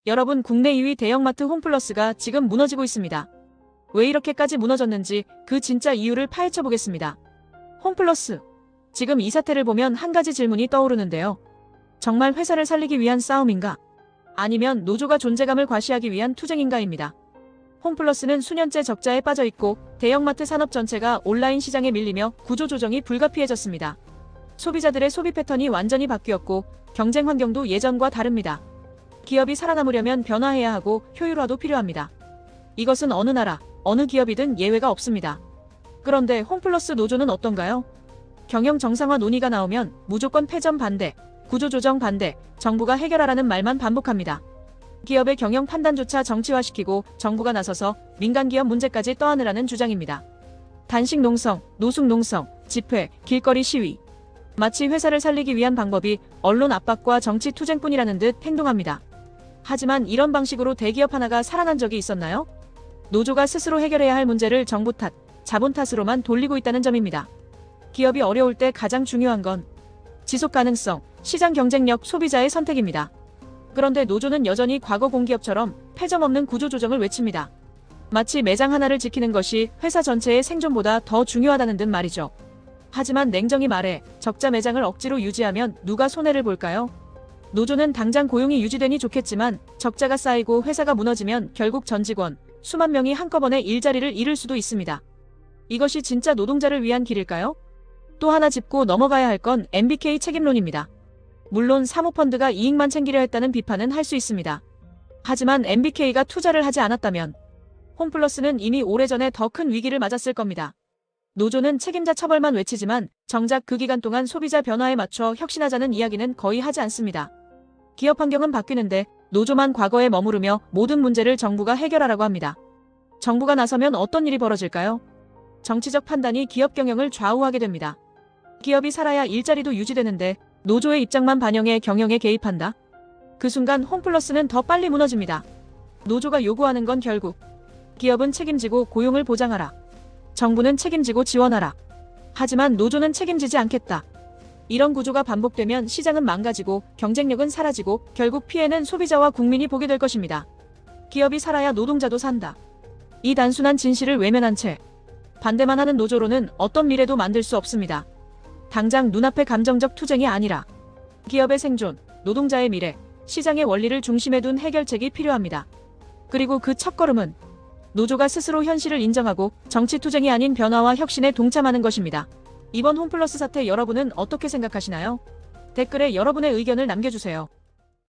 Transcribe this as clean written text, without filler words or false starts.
여러분, 국내 2위 대형마트 홈플러스가 지금 무너지고 있습니다. 왜 이렇게까지 무너졌는지 그 진짜 이유를 파헤쳐 보겠습니다. 홈플러스. 지금 이 사태를 보면 한 가지 질문이 떠오르는데요. 정말 회사를 살리기 위한 싸움인가? 아니면 노조가 존재감을 과시하기 위한 투쟁인가입니다. 홈플러스는 수년째 적자에 빠져 있고 대형마트 산업 전체가 온라인 시장에 밀리며 구조조정이 불가피해졌습니다. 소비자들의 소비 패턴이 완전히 바뀌었고 경쟁 환경도 예전과 다릅니다. 기업이 살아남으려면 변화해야 하고 효율화도 필요합니다. 이것은 어느 나라, 어느 기업이든 예외가 없습니다. 그런데 홈플러스 노조는 어떤가요? 경영 정상화 논의가 나오면 무조건 폐점 반대, 구조조정 반대, 정부가 해결하라는 말만 반복합니다. 기업의 경영 판단조차 정치화시키고 정부가 나서서 민간기업 문제까지 떠안으라는 주장입니다. 단식 농성, 노숙 농성, 집회, 길거리 시위. 마치 회사를 살리기 위한 방법이 언론 압박과 정치 투쟁뿐이라는 듯 행동합니다. 하지만 이런 방식으로 대기업 하나가 살아난 적이 있었나요? 노조가 스스로 해결해야 할 문제를 정부 탓, 자본 탓으로만 돌리고 있다는 점입니다. 기업이 어려울 때 가장 중요한 건 지속 가능성, 시장 경쟁력, 소비자의 선택입니다. 그런데 노조는 여전히 과거 공기업처럼 폐점 없는 구조조정을 외칩니다. 마치 매장 하나를 지키는 것이 회사 전체의 생존보다 더 중요하다는 듯 말이죠. 하지만 냉정히 말해 적자 매장을 억지로 유지하면 누가 손해를 볼까요? 노조는 당장 고용이 유지되니 좋겠지만 적자가 쌓이고 회사가 무너지면 결국 전 직원, 수만 명이 한꺼번에 일자리를 잃을 수도 있습니다. 이것이 진짜 노동자를 위한 길일까요? 또 하나 짚고 넘어가야 할 건 MBK 책임론입니다. 물론 사모펀드가 이익만 챙기려 했다는 비판은 할 수 있습니다. 하지만 MBK가 투자를 하지 않았다면 홈플러스는 이미 오래전에 더 큰 위기를 맞았을 겁니다. 노조는 책임자 처벌만 외치지만 정작 그 기간 동안 소비자 변화에 맞춰 혁신하자는 이야기는 거의 하지 않습니다. 기업 환경은 바뀌는데 노조만 과거에 머무르며 모든 문제를 정부가 해결하라고 합니다. 정부가 나서면 어떤 일이 벌어질까요? 정치적 판단이 기업 경영을 좌우하게 됩니다. 기업이 살아야 일자리도 유지되는데 노조의 입장만 반영해 경영에 개입한다? 그 순간 홈플러스는 더 빨리 무너집니다. 노조가 요구하는 건 결국 기업은 책임지고 고용을 보장하라. 정부는 책임지고 지원하라. 하지만 노조는 책임지지 않겠다. 이런 구조가 반복되면 시장은 망가지고 경쟁력은 사라지고 결국 피해는 소비자와 국민이 보게 될 것입니다. 기업이 살아야 노동자도 산다. 이 단순한 진실을 외면한 채 반대만 하는 노조로는 어떤 미래도 만들 수 없습니다. 당장 눈앞의 감정적 투쟁이 아니라 기업의 생존, 노동자의 미래, 시장의 원리를 중심에 둔 해결책이 필요합니다. 그리고 그 첫걸음은 노조가 스스로 현실을 인정하고 정치 투쟁이 아닌 변화와 혁신에 동참하는 것입니다. 이번 홈플러스 사태 여러분은 어떻게 생각하시나요? 댓글에 여러분의 의견을 남겨주세요.